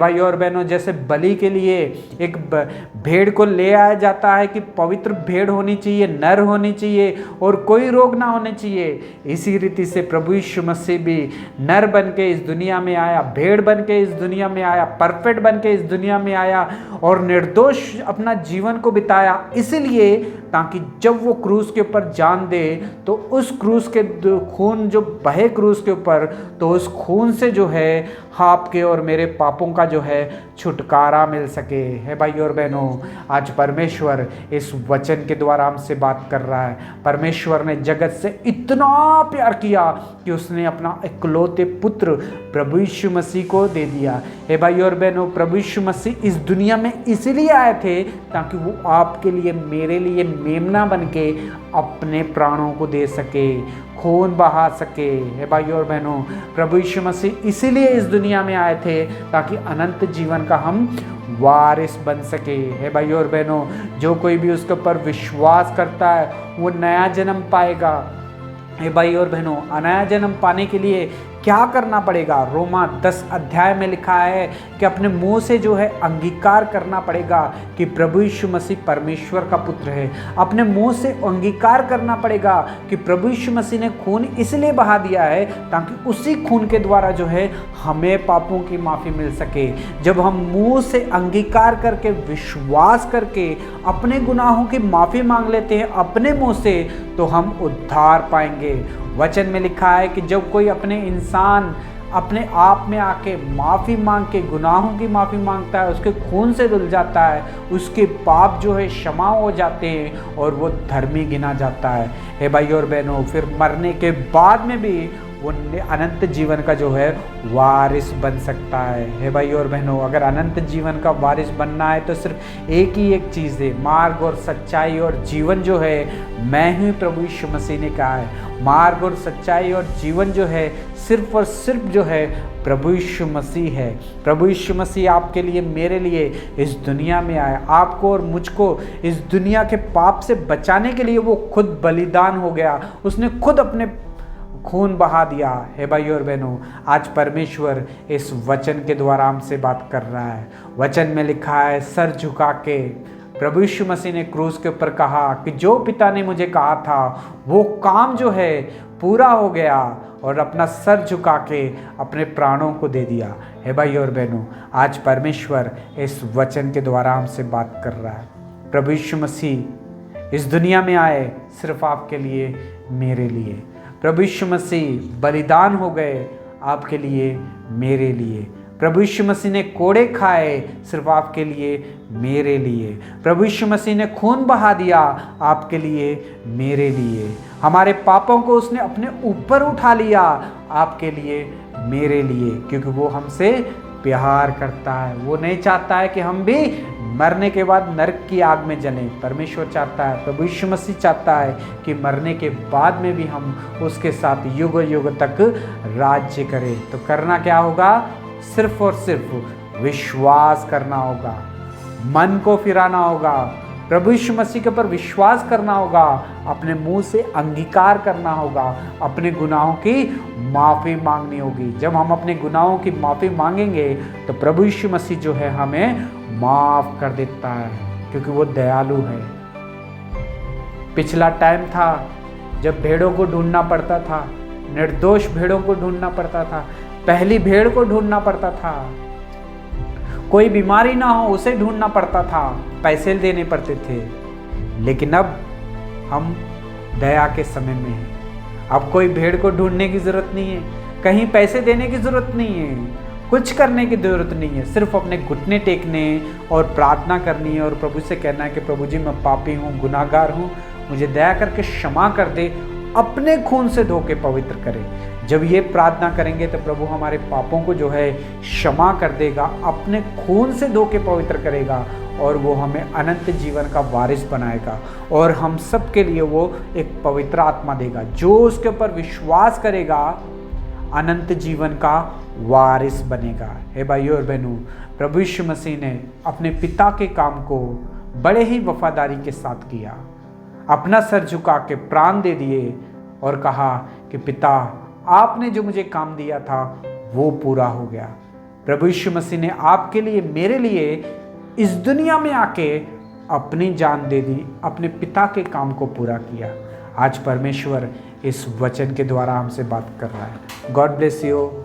भाई और बहनों, जैसे बलि के लिए एक भेड़ को ले आया जाता है कि पवित्र भेड़ होनी चाहिए, नर होनी चाहिए और कोई रोग ना होने चाहिए, इसी रीति से प्रभु यीशु मसीह भी नर बन के इस दुनिया में आया, भेड़ बन के इस दुनिया में आया, परफेक्ट बन के इस दुनिया में आया और निर्दोष अपना जीवन को बिताया, इसलिए ताकि जब वो क्रूस के ऊपर जान दे तो उस क्रूस के खून जो बहे क्रूस के ऊपर, तो उस खून से जो है आपके और मेरे पापों का जो है छुटकारा मिल सके। है भाई और बहनों, आज परमेश्वर इस वचन के द्वारा हमसे बात कर रहा है। परमेश्वर ने जगत से इतना प्यार किया कि उसने अपना इकलौते पुत्र प्रभु यीशु मसीह को दे दिया। हे भाई और बहनों, प्रभु यीशु मसीह इस दुनिया में इसलिए आए थे ताकि वो आपके लिए, मेरे लिए मेमना बन के अपने प्राणों को दे सके, खून बहा सके। हे भाई और बहनों, प्रभु यीशु मसीह इसीलिए इस दुनिया में आए थे ताकि अनंत जीवन का हम वारिस बन सके। हे भाई और बहनों, जो कोई भी उसके ऊपर विश्वास करता है वो नया जन्म पाएगा। हे भाई और बहनों, नया जन्म पाने के लिए क्या करना पड़ेगा? रोमा 10 अध्याय में लिखा है कि अपने मुंह से जो है अंगीकार करना पड़ेगा कि प्रभु यीशु मसीह परमेश्वर का पुत्र है। अपने मुंह से अंगीकार करना पड़ेगा कि प्रभु यीशु मसीह ने खून इसलिए बहा दिया है ताकि उसी खून के द्वारा जो है हमें पापों की माफ़ी मिल सके। जब हम मुंह से अंगीकार करके, विश्वास करके अपने गुनाहों की माफ़ी मांग लेते हैं अपने मुंह से, तो हम उद्धार पाएंगे। वचन में लिखा है कि जब कोई इंसान अपने आप में आके माफ़ी मांग के गुनाहों की माफ़ी मांगता है, उसके खून से धुल जाता है, उसके पाप जो है क्षमा हो जाते हैं और वो धर्मी गिना जाता है। हे भाई और बहनों, फिर मरने के बाद में भी वो अनंत जीवन का जो है वारिस बन सकता है। हे भाई और बहनों, अगर अनंत जीवन का वारिस बनना है तो सिर्फ एक ही एक चीज़ है, मार्ग और सच्चाई और जीवन जो है मैं ही प्रभु यीशु मसीह ने कहा है। मार्ग और सच्चाई और जीवन जो है सिर्फ और सिर्फ जो है प्रभु यीशु मसीह है। प्रभु यीशु मसीह आपके लिए, मेरे लिए इस दुनिया में आया, आपको और मुझको इस दुनिया के पाप से बचाने के लिए वो खुद बलिदान हो गया, उसने खुद अपने खून बहा दिया। हे भाई और बहनों, आज परमेश्वर इस वचन के द्वारा हमसे बात कर रहा है। वचन में लिखा है, सर झुका के प्रभु यीशु मसीह ने क्रूस के ऊपर कहा कि जो पिता ने मुझे कहा था वो काम जो है पूरा हो गया, और अपना सर झुका के अपने प्राणों को दे दिया। हे भाई और बहनों, आज परमेश्वर इस वचन के द्वारा हमसे बात कर रहा है। प्रभु यीशु मसीह इस दुनिया में आए सिर्फ आपके लिए, मेरे लिए। प्रभु यीशु मसीह बलिदान हो गए आपके लिए, मेरे लिए। प्रभु यीशु मसीह ने कोड़े खाए सिर्फ आपके लिए, मेरे लिए। प्रभु यीशु मसीह ने खून बहा दिया आपके लिए, मेरे लिए। हमारे पापों को उसने अपने ऊपर उठा लिया आपके लिए, मेरे लिए, क्योंकि वो हमसे प्यार करता है। वो नहीं चाहता है कि हम भी मरने के बाद नरक की आग में जलें। परमेश्वर चाहता है, प्रभु यीशु मसीह चाहता है कि मरने के बाद में भी हम उसके साथ युग युग तक राज्य करें। तो करना क्या होगा? सिर्फ और सिर्फ विश्वास करना होगा, मन को फिराना होगा, प्रभु यीशु मसीह के ऊपर विश्वास करना होगा, अपने मुंह से अंगीकार करना होगा, अपने गुनाहों की माफ़ी मांगनी होगी। जब हम अपने गुनाहों की माफ़ी मांगेंगे तो प्रभु यीशु मसीह जो है हमें माफ़ कर देता है, क्योंकि वो दयालु है। पिछला टाइम था जब भेड़ों को ढूंढना पड़ता था, निर्दोष भेड़ों को ढूंढना पड़ता था, पहली भेड़ को ढूंढना पड़ता था, कोई बीमारी ना हो उसे ढूंढना पड़ता था, पैसे देने पड़ते थे। लेकिन अब हम दया के समय में हैं। अब कोई भेड़ को ढूंढने की ज़रूरत नहीं है, कहीं पैसे देने की ज़रूरत नहीं है, कुछ करने की ज़रूरत नहीं है। सिर्फ अपने घुटने टेकने और प्रार्थना करनी है और प्रभु से कहना है कि प्रभु जी, मैं पापी हूँ, गुनाहगार हूँ, मुझे दया करके क्षमा कर दे, अपने खून से धो के पवित्र करे। जब ये प्रार्थना करेंगे तो प्रभु हमारे पापों को जो है क्षमा कर देगा, अपने खून से धो के पवित्र करेगा और वो हमें अनंत जीवन का वारिस बनाएगा और हम सब के लिए वो एक पवित्र आत्मा देगा। जो उसके ऊपर विश्वास करेगा अनंत जीवन का वारिस बनेगा। हे भाइयों और बहनों, प्रभु यीशु मसीह ने अपने पिता के काम को बड़े ही वफादारी के साथ किया, अपना सर झुका के प्राण दे दिए और कहा कि पिता, आपने जो मुझे काम दिया था वो पूरा हो गया। प्रभु यीशु मसीह ने आपके लिए, मेरे लिए इस दुनिया में आके अपनी जान दे दी, अपने पिता के काम को पूरा किया। आज परमेश्वर इस वचन के द्वारा हमसे बात कर रहा है। God bless you.